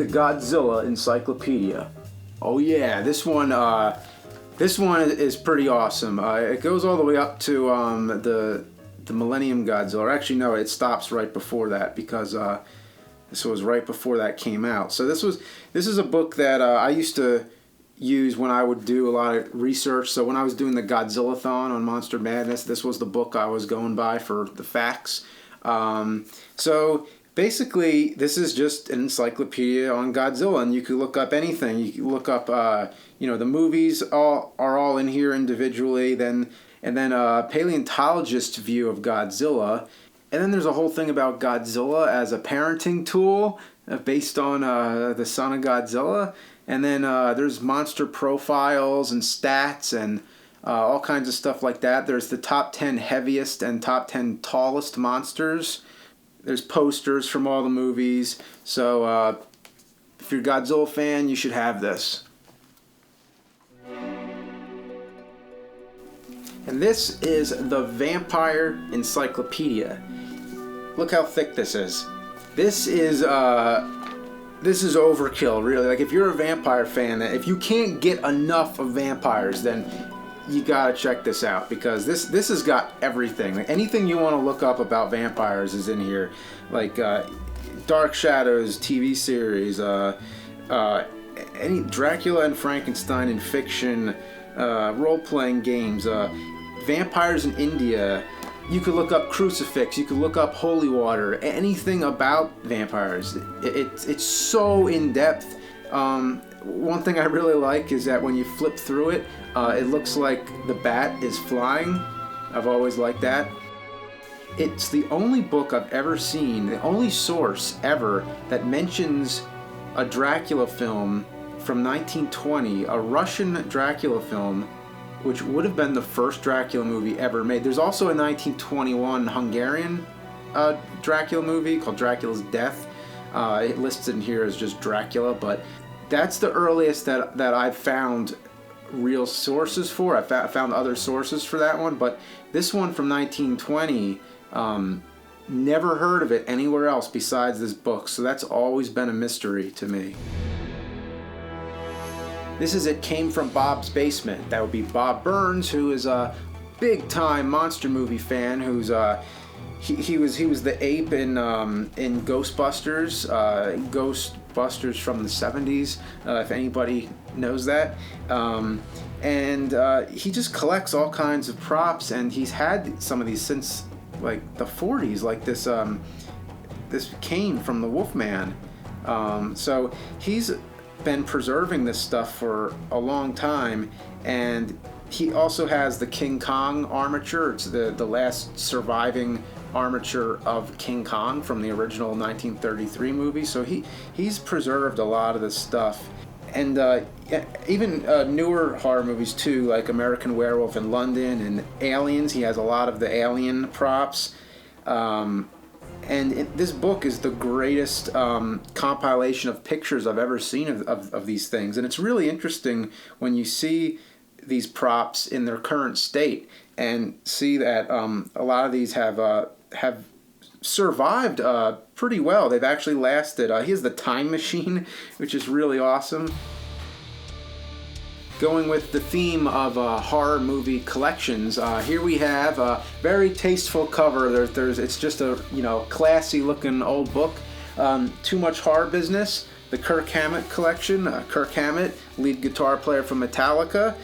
Godzilla Encyclopedia. Oh yeah, this one is pretty awesome. It goes all the way up to the Millennium Godzilla. Or actually, no, it stops right before that because this was right before that came out. So this is a book that I used to use when I would do a lot of research. So when I was doing the Godzilla-thon on Monster Madness, this was the book I was going by for the facts. So basically, this is just an encyclopedia on Godzilla, and you could look up anything. You can look up, the movies are all in here individually, and then a paleontologist's view of Godzilla, and then there's a whole thing about Godzilla as a parenting tool based on the son of Godzilla, and then there's monster profiles and stats and all kinds of stuff like that. There's the top 10 heaviest and top 10 tallest monsters. There's posters from all the movies. So if you're a Godzilla fan, you should have this. And this is the Vampire Encyclopedia. Look how thick this is. This is overkill, really. Like, if you're a vampire fan, if you can't get enough of vampires, then you gotta check this out, because this has got everything. Like, anything you want to look up about vampires is in here. Like Dark Shadows TV series, any Dracula and Frankenstein in fiction, role-playing games, vampires in India. You could look up crucifix. You could look up holy water. Anything about vampires. It's so in depth. One thing I really like is that when you flip through it, it looks like the bat is flying. I've always liked that. It's the only book I've ever seen, the only source ever that mentions a Dracula film from 1920, a Russian Dracula film, which would have been the first Dracula movie ever made. There's also a 1921 Hungarian Dracula movie called Dracula's Death. It lists it in here as just Dracula, but that's the earliest that I've found real sources for. I found other sources for that one, but this one from 1920, never heard of it anywhere else besides this book, so that's always been a mystery to me. This is It Came From Bob's Basement. That would be Bob Burns, who is a big-time monster movie fan. Who's he was the ape in Ghostbusters, Ghostbusters from the 70s. If anybody knows that, and he just collects all kinds of props, and he's had some of these since like the 40s. Like this came from the Wolfman. So he's been preserving this stuff for a long time, and he also has the King Kong armature. It's the last surviving armature of King Kong from the original 1933 movie. So he's preserved a lot of this stuff, and even newer horror movies too, like American Werewolf in London and Aliens. He has a lot of the alien props. And this book is the greatest compilation of pictures I've ever seen of these things. And it's really interesting when you see these props in their current state and see that a lot of these have survived pretty well. They've actually lasted. He has the time machine, which is really awesome. Going with the theme of horror movie collections, here we have a very tasteful cover. It's just a classy looking old book. Too Much Horror Business, the Kirk Hammett collection. Kirk Hammett, lead guitar player from Metallica,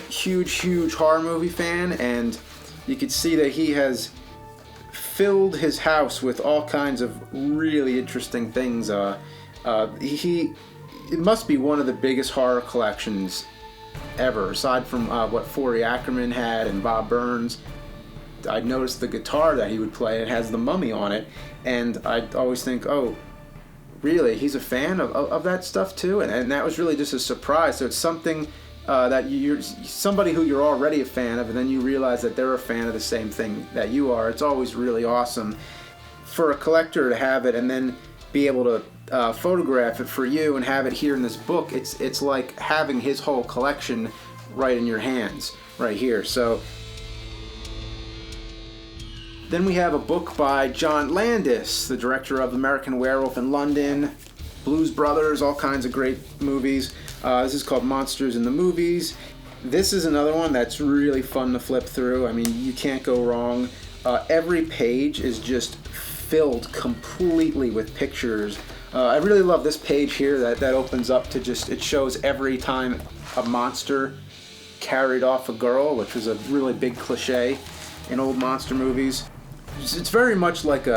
huge horror movie fan, and you can see that he has filled his house with all kinds of really interesting things. It must be one of the biggest horror collections ever, aside from what Forey Ackerman had and Bob Burns. I noticed the guitar that he would play. It has the Mummy on it, and I'd always think, oh, really? He's a fan of that stuff too? And that was really just a surprise. So it's something that you're somebody who you're already a fan of, and then you realize that they're a fan of the same thing that you are. It's always really awesome for a collector to have it and then be able to photograph it for you and have it here in this book. It's like having his whole collection right in your hands, right here. So then we have a book by John Landis, the director of American Werewolf in London, Blues Brothers, all kinds of great movies. This is called Monsters in the Movies. This is another one that's really fun to flip through. I mean, you can't go wrong. Every page is just filled completely with pictures. I really love this page here that opens up to just, it shows every time a monster carried off a girl, which was a really big cliche in old monster movies. It's very much like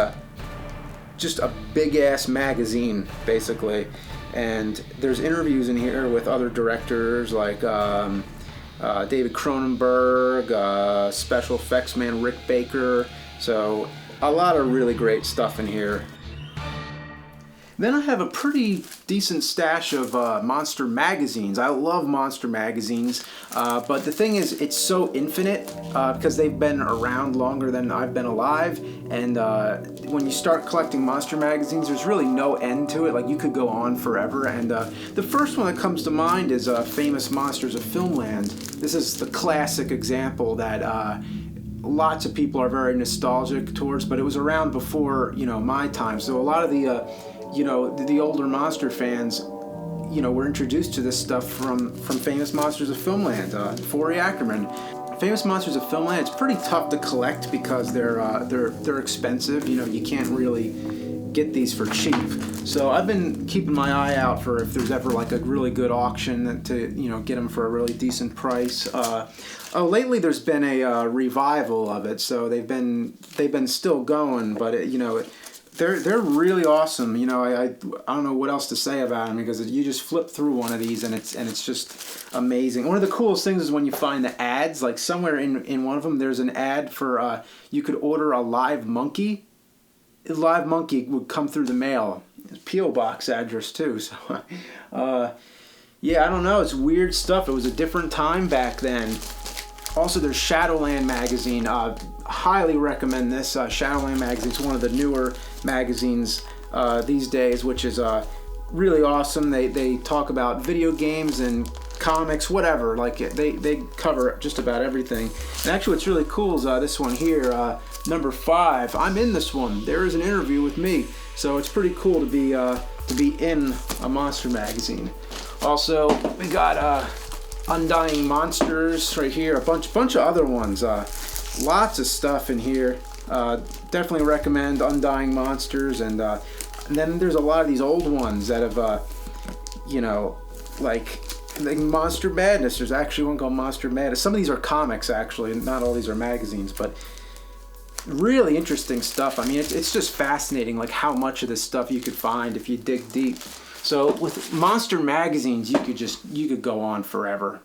just a big ass magazine, basically. And there's interviews in here with other directors like David Cronenberg, special effects man Rick Baker. So a lot of really great stuff in here. Then I have a pretty decent stash of monster magazines. I love monster magazines, but the thing is, it's so infinite because they've been around longer than I've been alive. And when you start collecting monster magazines, there's really no end to it. Like, you could go on forever. And the first one that comes to mind is Famous Monsters of Filmland. This is the classic example that lots of people are very nostalgic towards, but it was around before, you know, my time. So a lot of the the older monster fans, were introduced to this stuff from Famous Monsters of Filmland. Forey Ackerman. Famous Monsters of Filmland. It's pretty tough to collect because they're expensive. You can't really get these for cheap. So I've been keeping my eye out for if there's ever like a really good auction to get them for a really decent price. Lately there's been a revival of it, so they've been still going, but they're really awesome. I don't know what else to say about them because you just flip through one of these and it's just amazing. One of the coolest things is when you find the ads. Like somewhere in one of them, there's an ad for you could order a live monkey. A live monkey would come through the mail. P.O. box address too. So yeah, I don't know. It's weird stuff. It was a different time back then. Also, there's Shadowland magazine. Highly recommend this. Shadowland magazine is one of the newer magazines these days, which is really awesome. They talk about video games and comics, whatever. Like they cover just about everything. And actually, what's really cool is this one here, number 5. I'm in this one. There is an interview with me, so it's pretty cool to be in a monster magazine. Also, we got Undying Monsters right here. A bunch of other ones. Lots of stuff in here. Definitely recommend Undying Monsters, and then there's a lot of these old ones that have, like Monster Madness. There's actually one called Monster Madness. Some of these are comics, actually. Not all these are magazines, but really interesting stuff. I mean, it's just fascinating, like how much of this stuff you could find if you dig deep. So with monster magazines, you could go on forever.